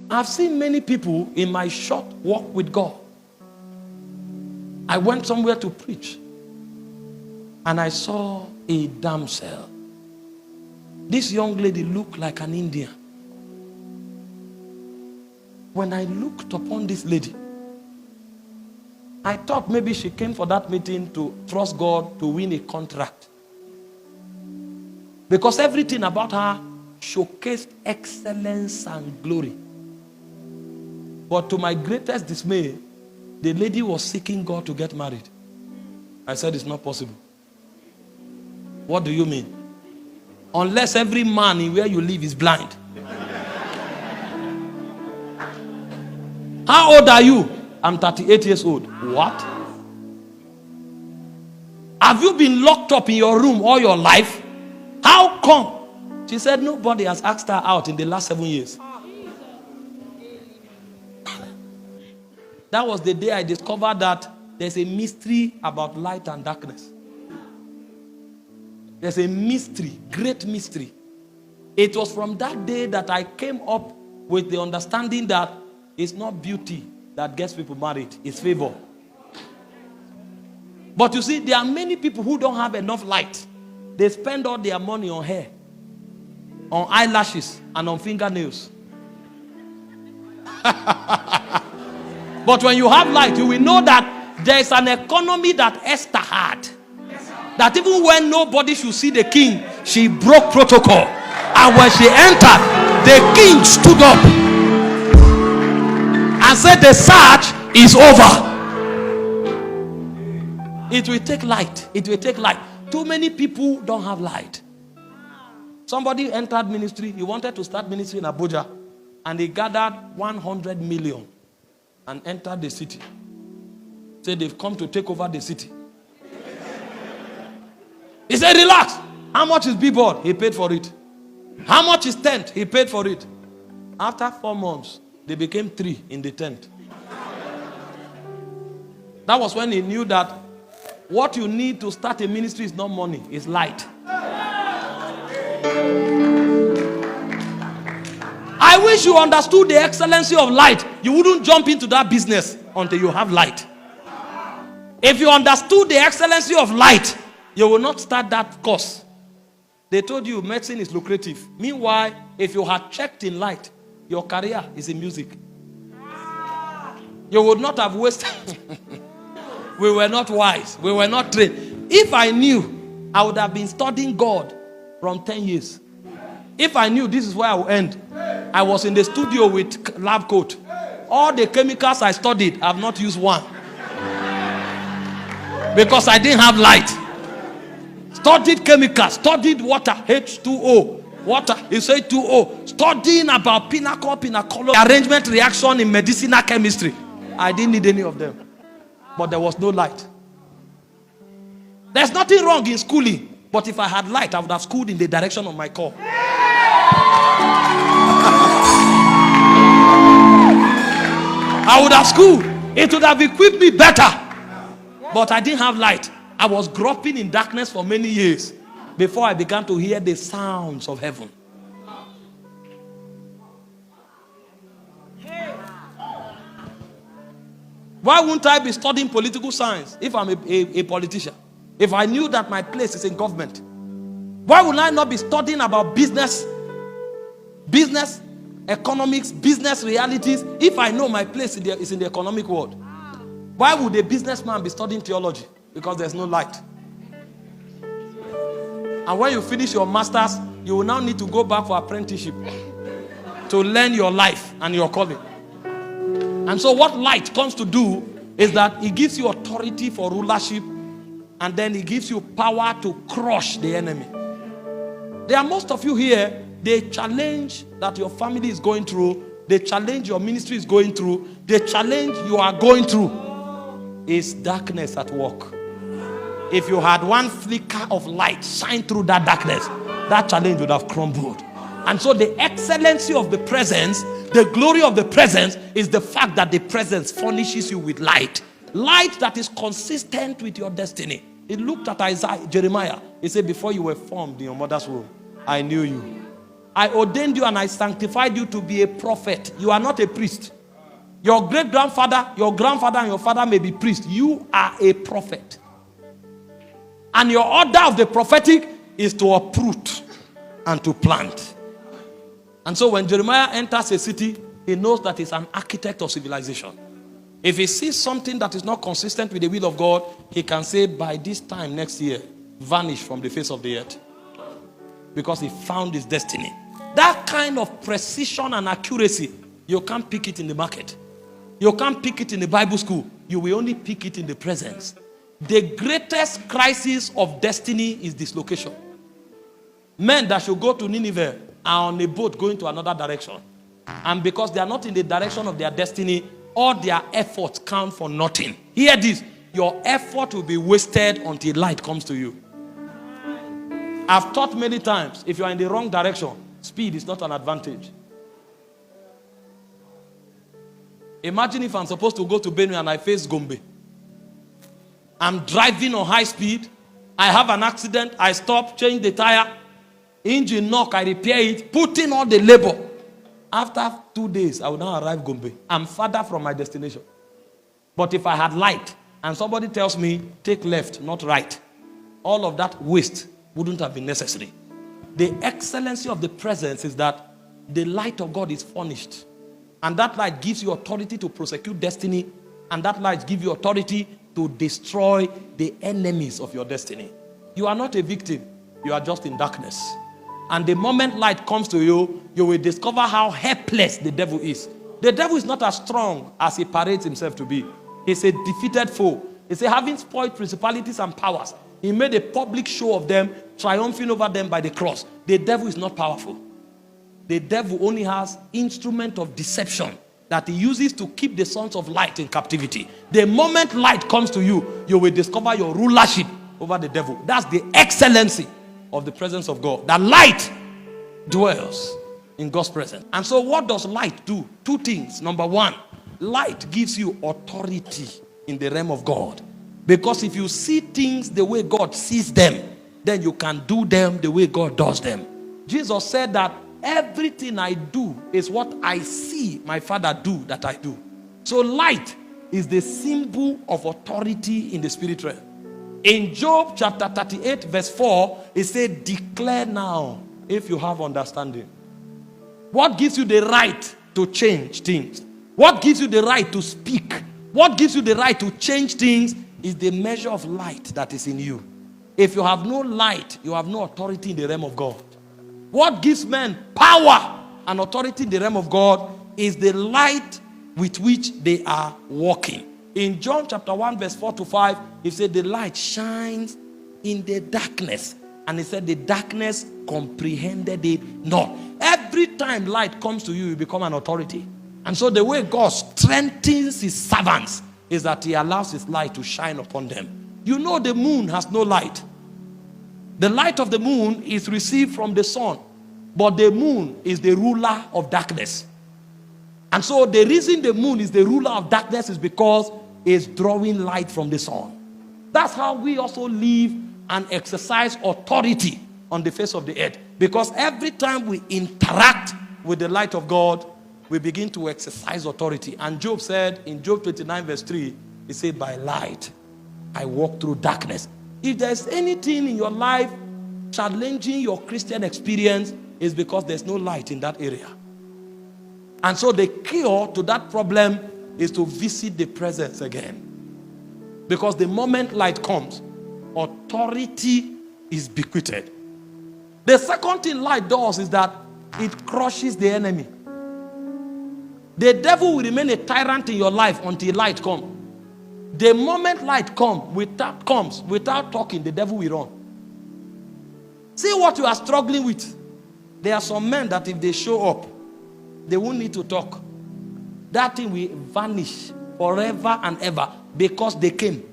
I've seen many people in my short walk with God. I went somewhere to preach, and I saw a damsel. This young lady looked like an Indian. When I looked upon this lady, I thought maybe she came for that meeting to trust God to win a contract. Because everything about her showcased excellence and glory. But to my greatest dismay, the lady was seeking God to get married. I said, it's not possible. What do you mean? Unless every man in where you live is blind. How old are you? I'm 38 years old. What? Have you been locked up in your room all your life? How come? She said nobody has asked her out in the last 7 years. That was the day I discovered that there's a mystery about light and darkness. There's a mystery, great mystery. It was from that day that I came up with the understanding that it's not beauty that gets people married, it's favor. But you see, there are many people who don't have enough light. They spend all their money on hair, on eyelashes, and on fingernails. But when you have light, you will know that there is an economy that Esther had. That even when nobody should see the king, she broke protocol. And when she entered, the king stood up and said, the search is over. It will take light. It will take light. Too many people don't have light. Somebody entered ministry. He wanted to start ministry in Abuja. And he gathered 100 million and entered the city. Said they've come to take over the city. He said, relax. How much is billboard? He paid for it. How much is tent? He paid for it. After 4 months, they became 3 in the tent. That was when he knew that what you need to start a ministry is not money, it's light. I wish you understood the excellency of light. You wouldn't jump into that business until you have light. If you understood the excellency of light, you will not start that course. They told you medicine is lucrative. Meanwhile, if you had checked in light, your career is in music. You would not have wasted. We were not wise. We were not trained. If I knew, I would have been studying God from 10 years. If I knew this is where I would end, I was in the studio with lab coat. All the chemicals I studied, I have not used one. Because I didn't have light. Studied chemicals, studied water, H2O. Water is H2O. Studying about pinnacle, arrangement reaction in medicinal chemistry. I didn't need any of them. But there was no light. There's nothing wrong in schooling. But if I had light, I would have schooled in the direction of my call. I would have schooled. It would have equipped me better. But I didn't have light. I was groping in darkness for many years before I began to hear the sounds of heaven. Why wouldn't I be studying political science if I'm a politician? If I knew that my place is in government? Why would I not be studying about business, economics, business realities if I know my place is in the economic world? Why would a businessman be studying theology? Because there's no light. And when you finish your master's, you will now need to go back for apprenticeship to learn your life and your calling. And so what light comes to do is that it gives you authority for rulership, and then it gives you power to crush the enemy. There are most of you here, the challenge that your family is going through, the challenge your ministry is going through, the challenge you are going through is darkness at work. If you had one flicker of light shine through that darkness, that challenge would have crumbled. And so the excellency of the presence, the glory of the presence, is the fact that the presence furnishes you with light. Light that is consistent with your destiny. He looked at Jeremiah. He said, before you were formed in your mother's womb, I knew you. I ordained you and I sanctified you to be a prophet. You are not a priest. Your great-grandfather, your grandfather, and your father may be priests. You are a prophet. And your order of the prophetic is to uproot and to plant. And so when Jeremiah enters a city, he knows that he's an architect of civilization. If he sees something that is not consistent with the will of God, he can say, by this time next year, vanish from the face of the earth. Because he found his destiny. That kind of precision and accuracy, you can't pick it in the market. You can't pick it in the Bible school. You will only pick it in the presence. The greatest crisis of destiny is dislocation. Men that should go to Nineveh are on a boat going to another direction. And because they are not in the direction of their destiny, all their efforts count for nothing. Hear this. Your effort will be wasted until light comes to you. I've taught many times, if you are in the wrong direction, speed is not an advantage. Imagine if I'm supposed to go to Benue and I face Gombe. I'm driving on high speed. I have an accident. I stop, change the tire. Engine knock, I repair it. Put in all the labor. After 2 days, I will now arrive Gombe. I'm farther from my destination. But if I had light and somebody tells me, take left, not right, all of that waste wouldn't have been necessary. The excellency of the presence is that the light of God is furnished. And that light gives you authority to prosecute destiny. And that light gives you authority to destroy the enemies of your destiny. You are not a victim. You are just in darkness. And the moment light comes to you, you will discover how helpless the devil is. The devil is not as strong as he parades himself to be. He's a defeated foe. He's having spoiled principalities and powers. He made a public show of them, triumphing over them by the cross. The devil is not powerful. The devil only has instrument of deception that he uses to keep the sons of light in captivity. The moment light comes to you, you will discover your rulership over the devil. That's the excellency of the presence of God. That light dwells in God's presence. And so what does light do? Two things. Number one, light gives you authority in the realm of God. Because if you see things the way God sees them, then you can do them the way God does them. Jesus said that everything I do is what I see my Father do that I do. So light is the symbol of authority in the spirit realm. In Job chapter 38 verse 4, it said, declare now if you have understanding. What gives you the right to change things? What gives you the right to speak? What gives you the right to change things is the measure of light that is in you. If you have no light, you have no authority in the realm of God. What gives men power and authority in the realm of God is the light with which they are walking. In John chapter 1 verse 4 to 5, he said the light shines in the darkness. And he said the darkness comprehended it not. Every time light comes to you, you become an authority. And so the way God strengthens his servants is that he allows his light to shine upon them. You know the moon has no light. The light of the moon is received from the sun. But the moon is the ruler of darkness. And so the reason the moon is the ruler of darkness is because it's drawing light from the sun. That's how we also live and exercise authority on the face of the earth. Because every time we interact with the light of God, we begin to exercise authority. And Job said in Job 29 verse 3, he said, by light I walk through darkness. If there's anything in your life challenging your Christian experience, it's because there's no light in that area. And so the cure to that problem is to visit the presence again. Because the moment light comes, authority is bequeathed. The second thing light does is that it crushes the enemy. The devil will remain a tyrant in your life until light comes. The moment light comes without talking, the devil will run. See what you are struggling with. There are some men that if they show up, they won't need to talk. That thing will vanish forever and ever because they came.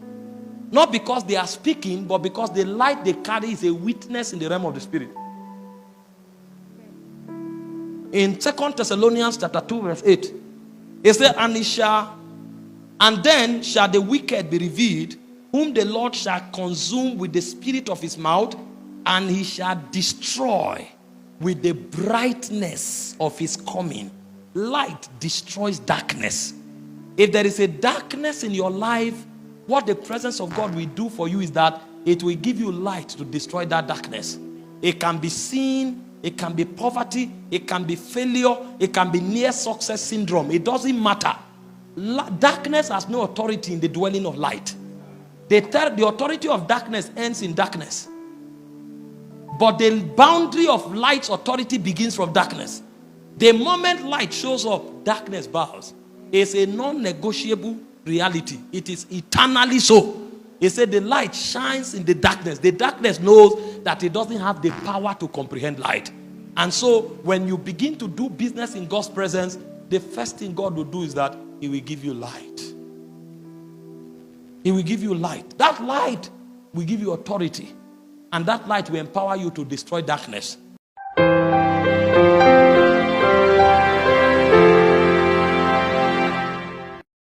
Not because they are speaking, but because the light they carry is a witness in the realm of the spirit. In 2 Thessalonians chapter 2 verse 8, it said, and then shall the wicked be revealed, whom the Lord shall consume with the spirit of his mouth, and he shall destroy with the brightness of his coming. Light destroys darkness. If there is a darkness in your life, what the presence of God will do for you is that it will give you light to destroy that darkness. It can be sin, it can be poverty, it can be failure, it can be near success syndrome. It doesn't matter. Darkness has no authority in the dwelling of light. The authority of darkness ends in darkness. But the boundary of light's authority begins from darkness. The moment light shows up, darkness bows. It's a non-negotiable reality. It is eternally so. He said the light shines in the darkness. The darkness knows that it doesn't have the power to comprehend light. And so when you begin to do business in God's presence, the first thing God will do is that he will give you light. He will give you light. That light will give you authority. And that light will empower you to destroy darkness.